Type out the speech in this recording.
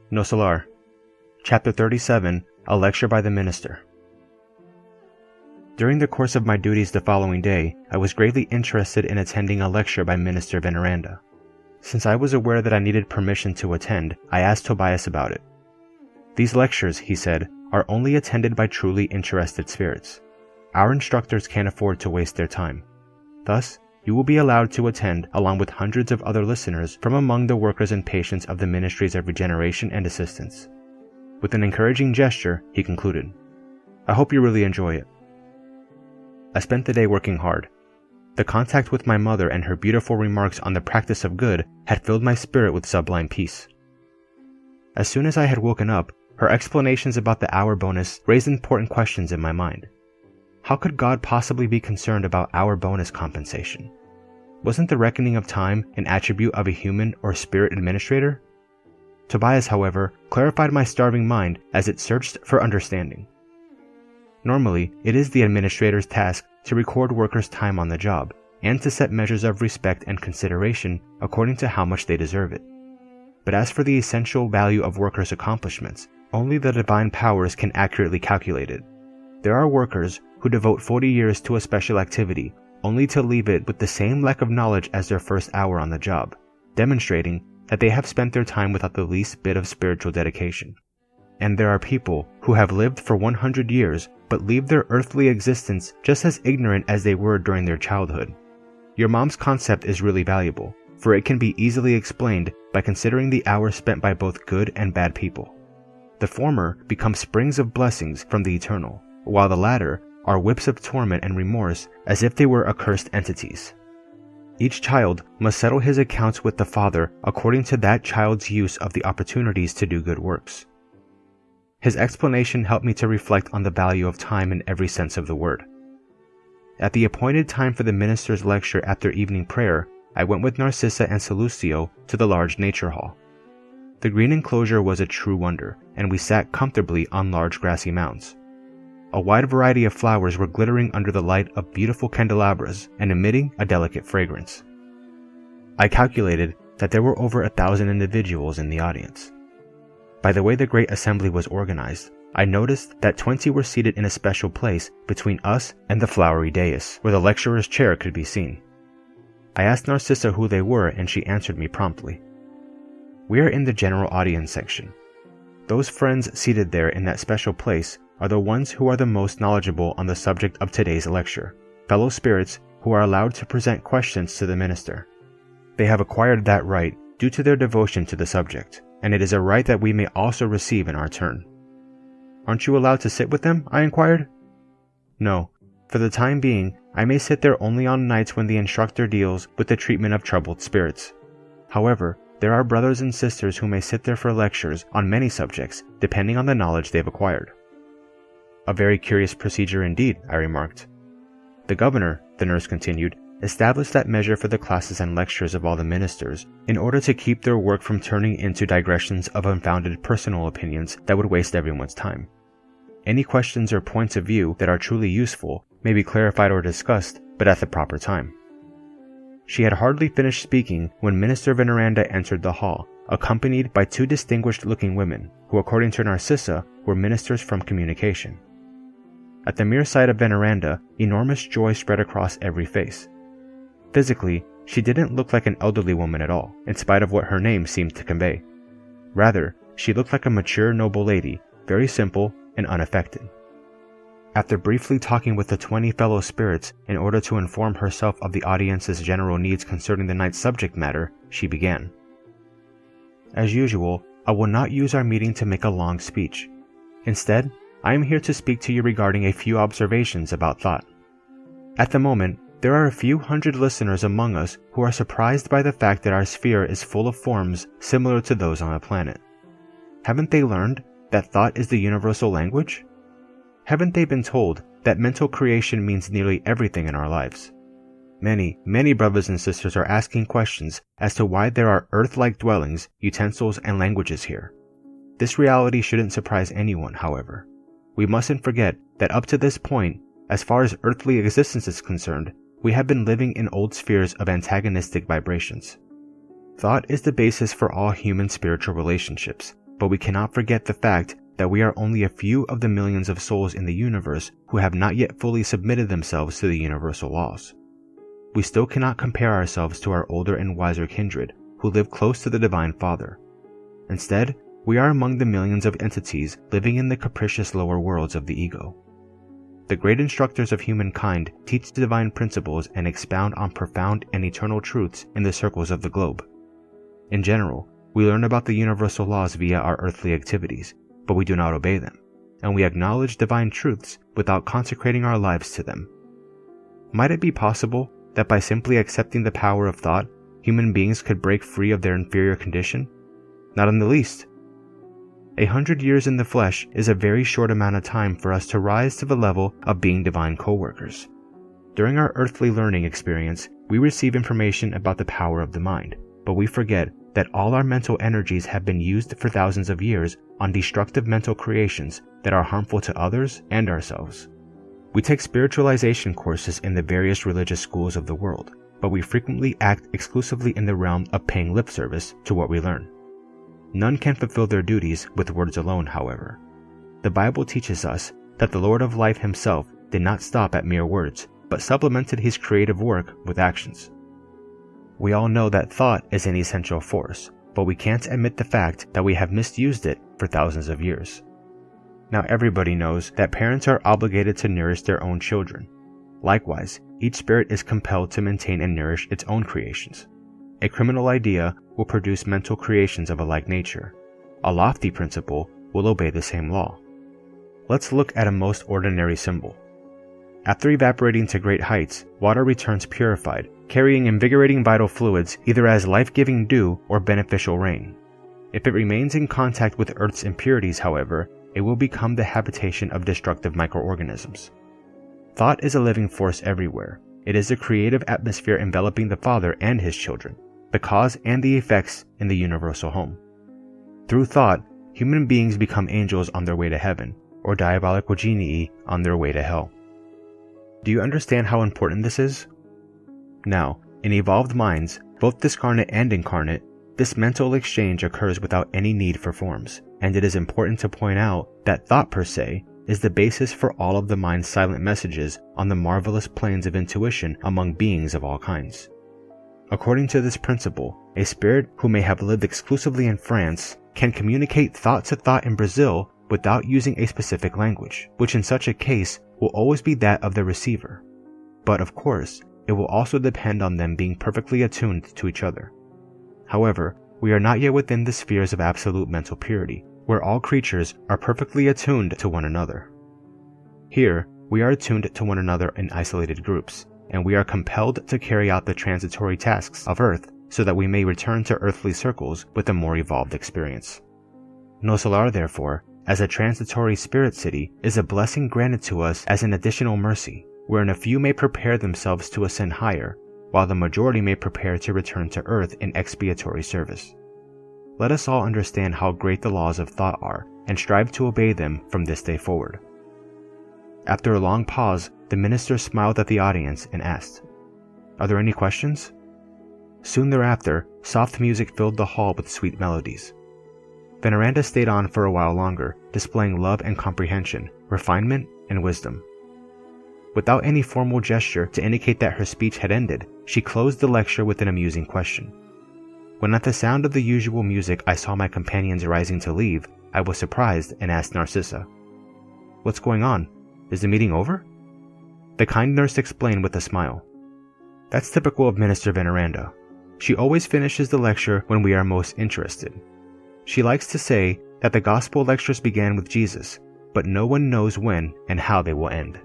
Nosso Lar, Chapter 37, A Lecture by the Minister. During the course of my duties the following day, I was greatly interested in attending a lecture by Minister Veneranda. Since I was aware that I needed permission to attend, I asked Tobias about it. These lectures, he said, are only attended by truly interested spirits. Our instructors can't afford to waste their time. Thus, you will be allowed to attend along with hundreds of other listeners from among the workers and patients of the Ministries of Regeneration and Assistance. With an encouraging gesture, he concluded, I hope you really enjoy it. I spent the day working hard. The contact with my mother and her beautiful remarks on the practice of good had filled my spirit with sublime peace. As soon as I had woken up, her explanations about the hour bonus raised important questions in my mind. How could God possibly be concerned about hour bonus compensation? Wasn't the reckoning of time an attribute of a human or spirit administrator? Tobias, however, clarified my starving mind as it searched for understanding. Normally, it is the administrator's task to record workers' time on the job and to set measures of respect and consideration according to how much they deserve it. But as for the essential value of workers' accomplishments, only the divine powers can accurately calculate it. There are workers who devote 40 years to a special activity only to leave it with the same lack of knowledge as their first hour on the job, demonstrating that they have spent their time without the least bit of spiritual dedication. And there are people who have lived for 100 years but leave their earthly existence just as ignorant as they were during their childhood. Your mom's concept is really valuable, for it can be easily explained by considering the hours spent by both good and bad people. The former become springs of blessings from the eternal, while the latter are whips of torment and remorse as if they were accursed entities. Each child must settle his accounts with the Father according to that child's use of the opportunities to do good works. His explanation helped me to reflect on the value of time in every sense of the word. At the appointed time for the minister's lecture after evening prayer, I went with Narcissa and Salucio to the large nature hall. The green enclosure was a true wonder, and we sat comfortably on large grassy mounds. A wide variety of flowers were glittering under the light of beautiful candelabras and emitting a delicate fragrance. I calculated that there were over 1,000 individuals in the audience. By the way the great assembly was organized, I noticed that 20 were seated in a special place between us and the flowery dais, where the lecturer's chair could be seen. I asked Narcissa who they were, and she answered me promptly. We are in the general audience section. Those friends seated there in that special place are the ones who are the most knowledgeable on the subject of today's lecture, fellow spirits who are allowed to present questions to the minister. They have acquired that right due to their devotion to the subject, and it is a right that we may also receive in our turn. Aren't you allowed to sit with them? I inquired. No, for the time being, I may sit there only on nights when the instructor deals with the treatment of troubled spirits. However, there are brothers and sisters who may sit there for lectures on many subjects, depending on the knowledge they've acquired. A very curious procedure indeed, I remarked. The governor, the nurse continued, established that measure for the classes and lectures of all the ministers in order to keep their work from turning into digressions of unfounded personal opinions that would waste everyone's time. Any questions or points of view that are truly useful may be clarified or discussed, but at the proper time. She had hardly finished speaking when Minister Veneranda entered the hall, accompanied by 2 distinguished-looking women, who according to Narcissa were ministers from communication. At the mere sight of Veneranda, enormous joy spread across every face. Physically, she didn't look like an elderly woman at all, in spite of what her name seemed to convey. Rather, she looked like a mature, noble lady, very simple and unaffected. After briefly talking with the 20 fellow spirits in order to inform herself of the audience's general needs concerning the night's subject matter, she began. As usual, I will not use our meeting to make a long speech. Instead, I am here to speak to you regarding a few observations about thought. At the moment, there are a few hundred listeners among us who are surprised by the fact that our sphere is full of forms similar to those on the planet. Haven't they learned that thought is the universal language? Haven't they been told that mental creation means nearly everything in our lives? Many, many brothers and sisters are asking questions as to why there are earth-like dwellings, utensils, and languages here. This reality shouldn't surprise anyone, however. We mustn't forget that up to this point, as far as earthly existence is concerned, we have been living in old spheres of antagonistic vibrations. Thought is the basis for all human spiritual relationships, but we cannot forget the fact that we are only a few of the millions of souls in the universe who have not yet fully submitted themselves to the universal laws. We still cannot compare ourselves to our older and wiser kindred who live close to the Divine Father. Instead, we are among the millions of entities living in the capricious lower worlds of the ego. The great instructors of humankind teach the divine principles and expound on profound and eternal truths in the circles of the globe. In general, we learn about the universal laws via our earthly activities, but we do not obey them, and we acknowledge divine truths without consecrating our lives to them. Might it be possible that by simply accepting the power of thought, human beings could break free of their inferior condition? Not in the least. 100 years in the flesh is a very short amount of time for us to rise to the level of being divine co-workers. During our earthly learning experience, we receive information about the power of the mind, but we forget that all our mental energies have been used for thousands of years on destructive mental creations that are harmful to others and ourselves. We take spiritualization courses in the various religious schools of the world, but we frequently act exclusively in the realm of paying lip service to what we learn. None can fulfill their duties with words alone, however. The Bible teaches us that the Lord of Life himself did not stop at mere words, but supplemented his creative work with actions. We all know that thought is an essential force, but we can't admit the fact that we have misused it for thousands of years. Now everybody knows that parents are obligated to nourish their own children. Likewise, each spirit is compelled to maintain and nourish its own creations. A criminal idea will produce mental creations of a like nature. A lofty principle will obey the same law. Let's look at a most ordinary symbol. After evaporating to great heights, water returns purified, carrying invigorating vital fluids either as life-giving dew or beneficial rain. If it remains in contact with Earth's impurities, however, it will become the habitation of destructive microorganisms. Thought is a living force everywhere. It is the creative atmosphere enveloping the Father and his children, the cause and the effects in the universal home. Through thought, human beings become angels on their way to heaven, or diabolical genii on their way to hell. Do you understand how important this is? Now, in evolved minds, both discarnate and incarnate, this mental exchange occurs without any need for forms, and it is important to point out that thought per se is the basis for all of the mind's silent messages on the marvelous planes of intuition among beings of all kinds. According to this principle, a spirit who may have lived exclusively in France can communicate thought to thought in Brazil without using a specific language, which in such a case will always be that of the receiver. But of course, it will also depend on them being perfectly attuned to each other. However, we are not yet within the spheres of absolute mental purity, where all creatures are perfectly attuned to one another. Here, we are attuned to one another in isolated groups, and we are compelled to carry out the transitory tasks of Earth so that we may return to earthly circles with a more evolved experience. Nosso Lar, therefore, as a transitory spirit city, is a blessing granted to us as an additional mercy, wherein a few may prepare themselves to ascend higher, while the majority may prepare to return to Earth in expiatory service. Let us all understand how great the laws of thought are, and strive to obey them from this day forward. After a long pause, the minister smiled at the audience and asked, "Are there any questions?" Soon thereafter, soft music filled the hall with sweet melodies. Veneranda stayed on for a while longer, displaying love and comprehension, refinement and wisdom. Without any formal gesture to indicate that her speech had ended, she closed the lecture with an amusing question. When at the sound of the usual music I saw my companions rising to leave, I was surprised and asked Narcissa, "What's going on? Is the meeting over?" The kind nurse explained with a smile, "That's typical of Minister Veneranda. She always finishes the lecture when we are most interested. She likes to say that the gospel lectures began with Jesus, but no one knows when and how they will end."